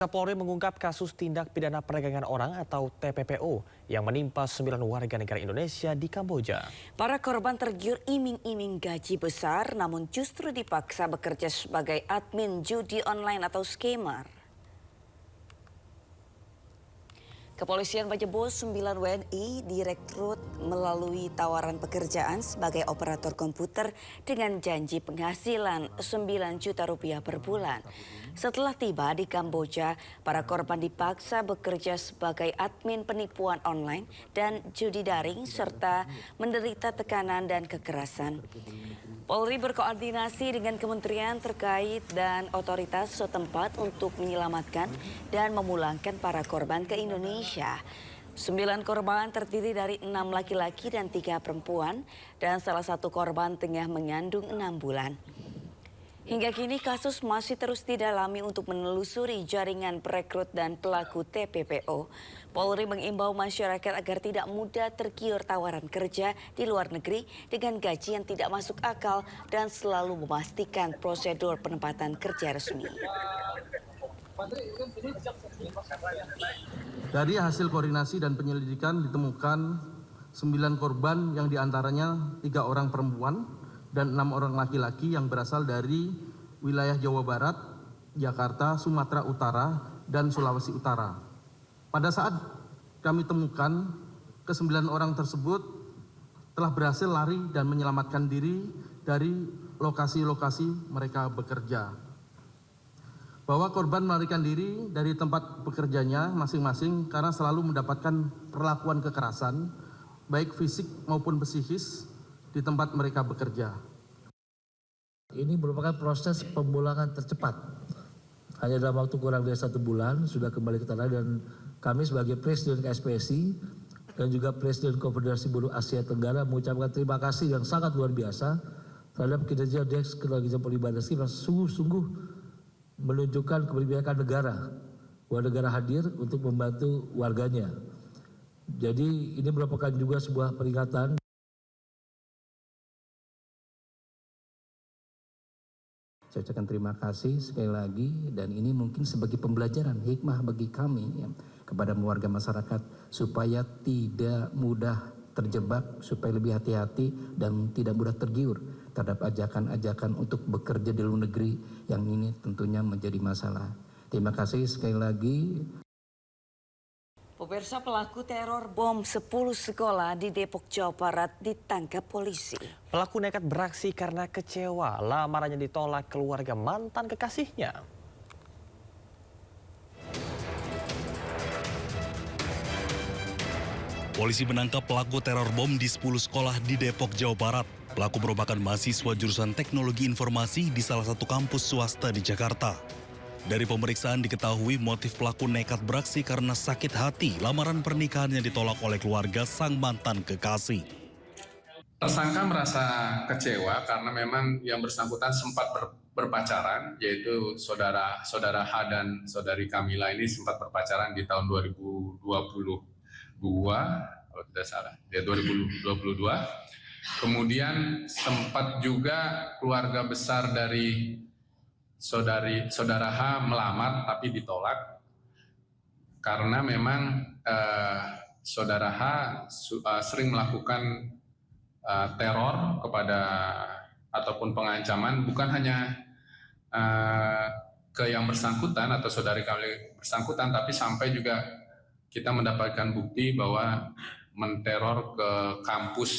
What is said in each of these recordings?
Kapolri mengungkap kasus tindak pidana perdagangan orang atau TPPO yang menimpa 9 warga negara Indonesia di Kamboja. Para korban tergiur iming-iming gaji besar namun justru dipaksa bekerja sebagai admin judi online atau scammer. Kepolisian menyebut 9 WNI direkrut melalui tawaran pekerjaan sebagai operator komputer dengan janji penghasilan 9 juta rupiah per bulan. Setelah tiba di Kamboja, para korban dipaksa bekerja sebagai admin penipuan online dan judi daring serta menderita tekanan dan kekerasan. Polri berkoordinasi dengan kementerian terkait dan otoritas setempat untuk menyelamatkan dan memulangkan para korban ke Indonesia. 9 korban terdiri dari 6 laki-laki dan 3 perempuan dan salah satu korban tengah mengandung 6 bulan. Hingga kini kasus masih terus didalami untuk menelusuri jaringan perekrut dan pelaku TPPO. Polri mengimbau masyarakat agar tidak mudah tergiur tawaran kerja di luar negeri dengan gaji yang tidak masuk akal dan selalu memastikan prosedur penempatan kerja resmi. Dari hasil koordinasi dan penyelidikan ditemukan 9 korban yang diantaranya 3 orang perempuan dan 6 orang laki-laki yang berasal dari wilayah Jawa Barat, Jakarta, Sumatera Utara, dan Sulawesi Utara. Pada saat kami temukan, ke-9 orang tersebut telah berhasil lari dan menyelamatkan diri dari lokasi-lokasi mereka bekerja. Bahwa korban melarikan diri dari tempat bekerjanya masing-masing karena selalu mendapatkan perlakuan kekerasan, baik fisik maupun psikis, di tempat mereka bekerja. Ini merupakan proses pemulangan tercepat. Hanya dalam waktu kurang dari 1 bulan sudah kembali ke tanah, dan kami sebagai Presiden KSPSI dan juga Presiden Konfederasi Buruh Asia Tenggara mengucapkan terima kasih yang sangat luar biasa terhadap kinerja Deks Keluarga Polri Badarski yang sungguh-sungguh menunjukkan keberpihakan negara, bahwa negara hadir untuk membantu warganya. Jadi ini merupakan juga sebuah peringatan. Saya ucapkan terima kasih sekali lagi, dan ini mungkin sebagai pembelajaran hikmah bagi kami kepada warga masyarakat supaya tidak mudah terjebak, supaya lebih hati-hati dan tidak mudah tergiur terhadap ajakan-ajakan untuk bekerja di luar negeri yang ini tentunya menjadi masalah. Terima kasih sekali lagi. Pemirsa, pelaku teror bom 10 sekolah di Depok, Jawa Barat ditangkap polisi. Pelaku nekat beraksi karena kecewa lamarannya ditolak keluarga mantan kekasihnya. Polisi menangkap pelaku teror bom di 10 sekolah di Depok, Jawa Barat. Pelaku merupakan mahasiswa jurusan Teknologi Informasi di salah satu kampus swasta di Jakarta. Dari pemeriksaan diketahui motif pelaku nekat beraksi karena sakit hati lamaran pernikahannya ditolak oleh keluarga sang mantan kekasih. Tersangka merasa kecewa karena memang yang bersangkutan sempat berpacaran, yaitu saudara H dan saudari Kamila ini sempat berpacaran di tahun 2022, kalau tidak salah, ya 2022. Kemudian sempat juga keluarga besar dari saudara H melamar tapi ditolak karena memang saudara H sering melakukan teror kepada ataupun pengancaman bukan hanya ke yang bersangkutan atau saudari kami bersangkutan, tapi sampai juga kita mendapatkan bukti bahwa menteror ke kampus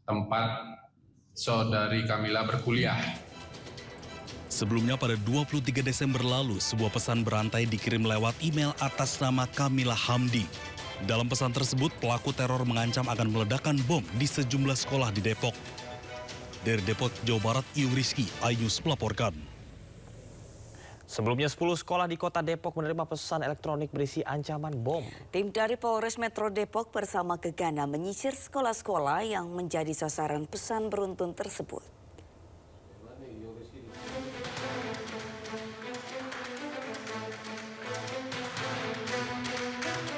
tempat saudari Kamila berkuliah. Sebelumnya pada 23 Desember lalu, sebuah pesan berantai dikirim lewat email atas nama Kamila Hamdi. Dalam pesan tersebut, pelaku teror mengancam akan meledakkan bom di sejumlah sekolah di Depok. Dari Depok, Jawa Barat, Iu Rizky, iNews melaporkan. Sebelumnya 10 sekolah di kota Depok menerima pesan elektronik berisi ancaman bom. Tim dari Polres Metro Depok bersama Gegana menyisir sekolah-sekolah yang menjadi sasaran pesan beruntun tersebut.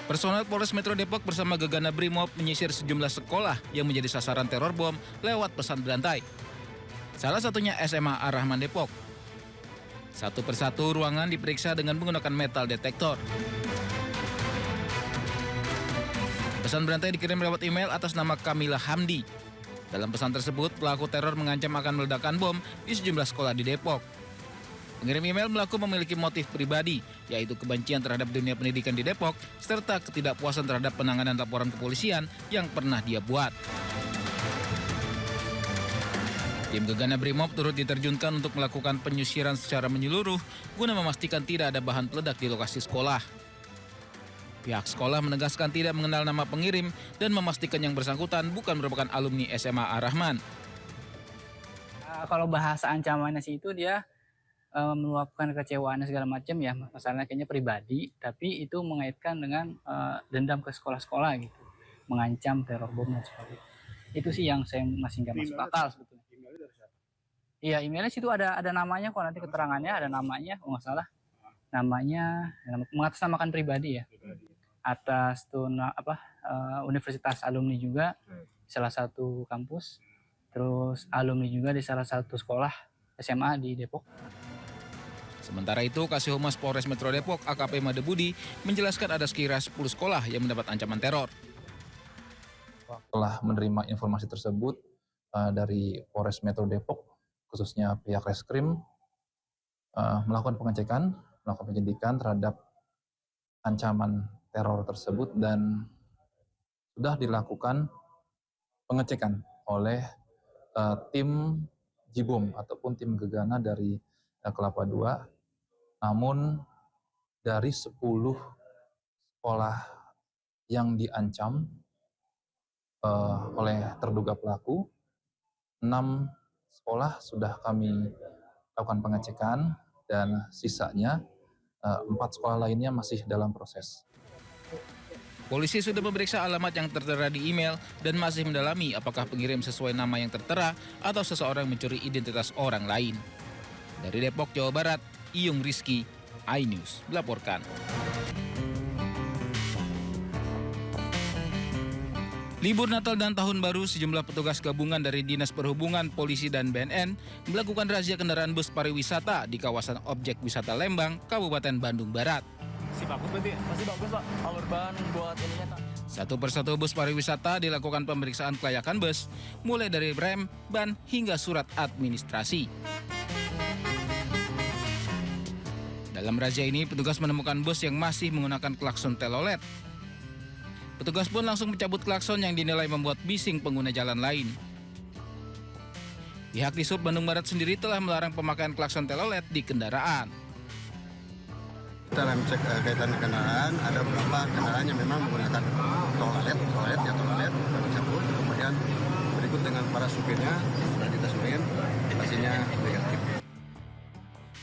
Personel Polres Metro Depok bersama Gegana Brimob menyisir sejumlah sekolah yang menjadi sasaran teror bom lewat pesan berantai. Salah satunya SMA Ar-Rahman Depok. Satu persatu ruangan diperiksa dengan menggunakan metal detektor. Pesan berantai dikirim lewat email atas nama Kamila Hamdi. Dalam pesan tersebut, pelaku teror mengancam akan meledakkan bom di sejumlah sekolah di Depok. Pengirim email mengaku memiliki motif pribadi, yaitu kebencian terhadap dunia pendidikan di Depok, serta ketidakpuasan terhadap penanganan laporan kepolisian yang pernah dia buat. Tim Gegana Brimob turut diterjunkan untuk melakukan penyisiran secara menyeluruh guna memastikan tidak ada bahan peledak di lokasi sekolah. Pihak sekolah menegaskan tidak mengenal nama pengirim dan memastikan yang bersangkutan bukan merupakan alumni SMA Ar-Rahman. Kalau bahasa ancamannya sih itu dia meluapkan kecewaannya segala macam ya, masalahnya kayaknya pribadi, tapi itu mengaitkan dengan dendam ke sekolah-sekolah gitu, mengancam teror bom dan sebagainya. Itu sih yang saya masih nggak masuk akal sebetulnya. Emailnya dari siapa? Iya, emailnya situ ada namanya kok, nanti keterangannya ada namanya, kalau nggak salah namanya mengatasnamakan pribadi ya, atas tuh universitas alumni juga salah satu kampus, terus alumni juga di salah satu sekolah SMA di Depok. Sementara itu, Kasih Humas Polres Metro Depok AKP Made Budi menjelaskan ada sekira 10 sekolah yang mendapat ancaman teror. Setelah menerima informasi tersebut dari Polres Metro Depok, khususnya pihak Reskrim, melakukan pengecekan, melakukan penyidikan terhadap ancaman teror tersebut dan sudah dilakukan pengecekan oleh tim Jibom ataupun tim Gegana dari Kelapa II. Namun dari 10 sekolah yang diancam oleh terduga pelaku, 6 sekolah sudah kami lakukan pengecekan dan sisanya 4 sekolah lainnya masih dalam proses. Polisi sudah memeriksa alamat yang tertera di email dan masih mendalami apakah pengirim sesuai nama yang tertera atau seseorang mencuri identitas orang lain. Dari Depok, Jawa Barat, Iyung Rizky, iNews melaporkan. Libur Natal dan Tahun Baru, sejumlah petugas gabungan dari Dinas Perhubungan, Polisi, dan BNN melakukan razia kendaraan bus pariwisata di kawasan objek wisata Lembang, Kabupaten Bandung Barat. Masih bagus Pak, alur ban buat ininya Pak. Satu persatu bus pariwisata dilakukan pemeriksaan kelayakan bus, mulai dari rem, ban, hingga surat administrasi. Dalam razia ini, petugas menemukan bus yang masih menggunakan klakson telolet. Petugas pun langsung mencabut klakson yang dinilai membuat bising pengguna jalan lain. Pihak Disub Bandung Barat sendiri telah melarang pemakaian klakson telolet di kendaraan. Kita cek kaitan kendaraan, ada beberapa kendaraan yang memang menggunakan toilet dicabut, kemudian berikut dengan para supirnya, sudah kita surin, hasilnya negatif.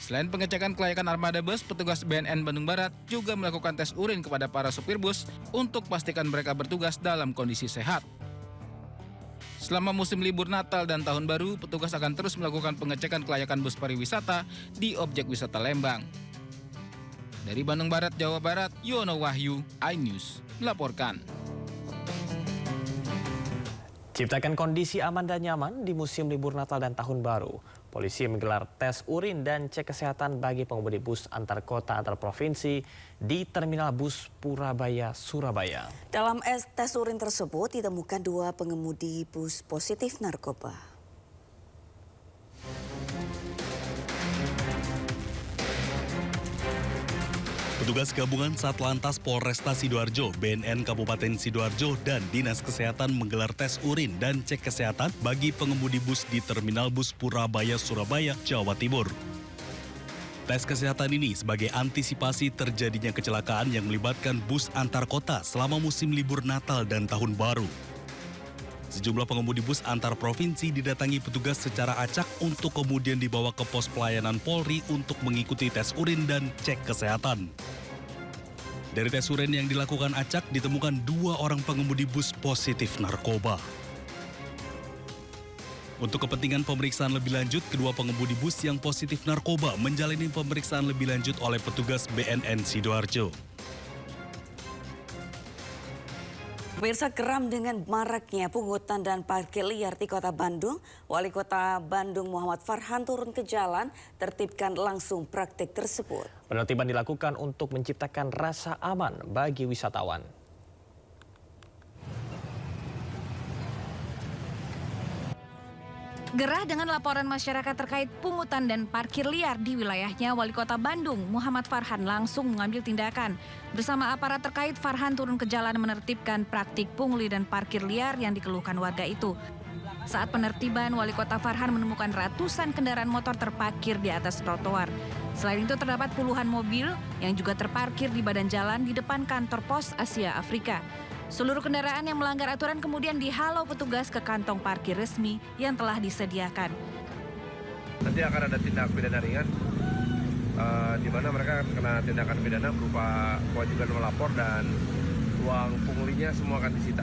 Selain pengecekan kelayakan armada bus, petugas BNN Bandung Barat juga melakukan tes urin kepada para supir bus untuk pastikan mereka bertugas dalam kondisi sehat. Selama musim libur Natal dan Tahun Baru, petugas akan terus melakukan pengecekan kelayakan bus pariwisata di objek wisata Lembang. Dari Bandung Barat, Jawa Barat, Yono Wahyu, iNews melaporkan. Ciptakan kondisi aman dan nyaman di musim libur Natal dan Tahun Baru. Polisi menggelar tes urin dan cek kesehatan bagi pengemudi bus antar kota antar provinsi di Terminal Bus Purabaya, Surabaya. Dalam tes urin tersebut ditemukan 2 pengemudi bus positif narkoba. Petugas gabungan Satlantas Polresta Sidoarjo, BNN Kabupaten Sidoarjo, dan Dinas Kesehatan menggelar tes urin dan cek kesehatan bagi pengemudi bus di Terminal Bus Purabaya, Surabaya, Jawa Timur. Tes kesehatan ini sebagai antisipasi terjadinya kecelakaan yang melibatkan bus antar kota selama musim libur Natal dan Tahun Baru. Sejumlah pengemudi bus antar provinsi didatangi petugas secara acak untuk kemudian dibawa ke pos pelayanan Polri untuk mengikuti tes urin dan cek kesehatan. Dari tes urin yang dilakukan acak ditemukan 2 orang pengemudi bus positif narkoba. Untuk kepentingan pemeriksaan lebih lanjut, kedua pengemudi bus yang positif narkoba menjalani pemeriksaan lebih lanjut oleh petugas BNN Sidoarjo. Pemirsa, geram dengan maraknya pungutan dan parkir liar di Kota Bandung, Wali Kota Bandung Muhammad Farhan turun ke jalan, tertibkan langsung praktik tersebut. Penertiban dilakukan untuk menciptakan rasa aman bagi wisatawan. Gerah dengan laporan masyarakat terkait pungutan dan parkir liar di wilayahnya, Wali Kota Bandung Muhammad Farhan langsung mengambil tindakan. Bersama aparat terkait, Farhan turun ke jalan menertibkan praktik pungli dan parkir liar yang dikeluhkan warga itu. Saat penertiban, Wali Kota Farhan menemukan ratusan kendaraan motor terparkir di atas trotoar. Selain itu terdapat puluhan mobil yang juga terparkir di badan jalan di depan kantor pos Asia Afrika. Seluruh kendaraan yang melanggar aturan kemudian dihalau petugas ke kantong parkir resmi yang telah disediakan. Nanti akan ada tindak pidana ringan, di mana mereka kena tindakan pidana berupa kewajiban melapor dan uang punglinya semua akan disita.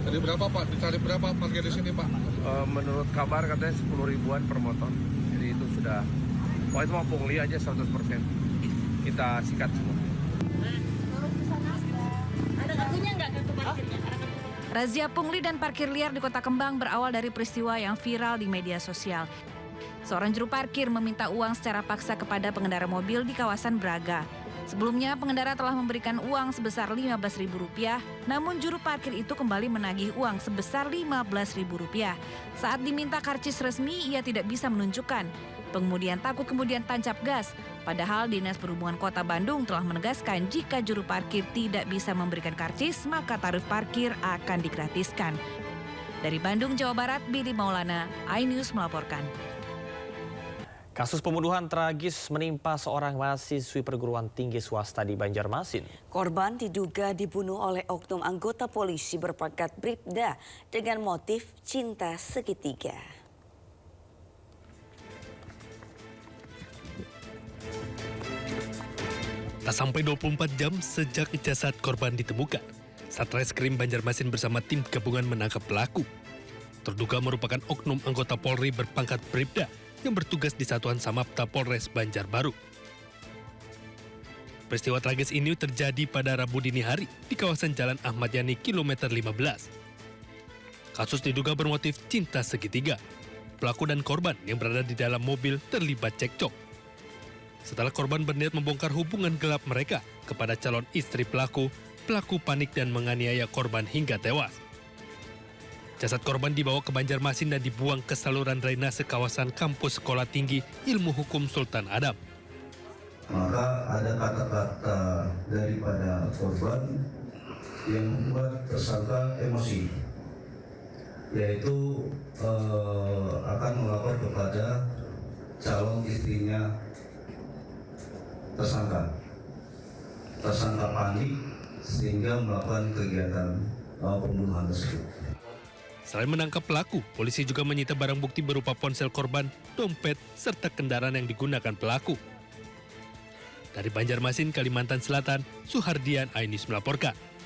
Jadi berapa Pak? Dicari berapa parkir di sini Pak? Menurut kabar katanya 10 ribuan per motor. Jadi itu sudah, itu mau pungli aja 100%. Kita sikat semua. Razia pungli dan parkir liar di Kota Kembang berawal dari peristiwa yang viral di media sosial. Seorang juru parkir meminta uang secara paksa kepada pengendara mobil di kawasan Braga. Sebelumnya pengendara telah memberikan uang sebesar Rp15.000, namun juru parkir itu kembali menagih uang sebesar Rp15.000. Saat diminta karcis resmi, ia tidak bisa menunjukkan. Pengemudian takut kemudian tancap gas, padahal Dinas Perhubungan Kota Bandung telah menegaskan jika juru parkir tidak bisa memberikan karcis, maka tarif parkir akan digratiskan. Dari Bandung, Jawa Barat, Billy Maulana, iNews melaporkan. Kasus pembunuhan tragis menimpa seorang mahasiswi perguruan tinggi swasta di Banjarmasin. Korban diduga dibunuh oleh oknum anggota polisi berpangkat Bribda dengan motif cinta segitiga. Tak sampai 24 jam sejak jasad korban ditemukan, Satreskrim Banjarmasin bersama tim gabungan menangkap pelaku. Terduga merupakan oknum anggota Polri berpangkat Bribda yang bertugas di Satuan Samapta Polres Banjarbaru. Peristiwa tragis ini terjadi pada Rabu dini hari di kawasan Jalan Ahmad Yani kilometer 15. Kasus diduga bermotif cinta segitiga. Pelaku dan korban yang berada di dalam mobil terlibat cekcok. Setelah korban berniat membongkar hubungan gelap mereka kepada calon istri pelaku, pelaku panik dan menganiaya korban hingga tewas. Jasad korban dibawa ke Banjarmasin dan dibuang ke saluran drainase kawasan kampus Sekolah Tinggi Ilmu Hukum Sultan Adam. Maka ada kata-kata daripada korban yang membuat tersangka emosi, yaitu akan melapor kepada calon istrinya tersangka. Tersangka panik sehingga melakukan kegiatan pembunuhan tersebut. Selain menangkap pelaku, polisi juga menyita barang bukti berupa ponsel korban, dompet, serta kendaraan yang digunakan pelaku. Dari Banjarmasin, Kalimantan Selatan, Suhardian, iNews melaporkan.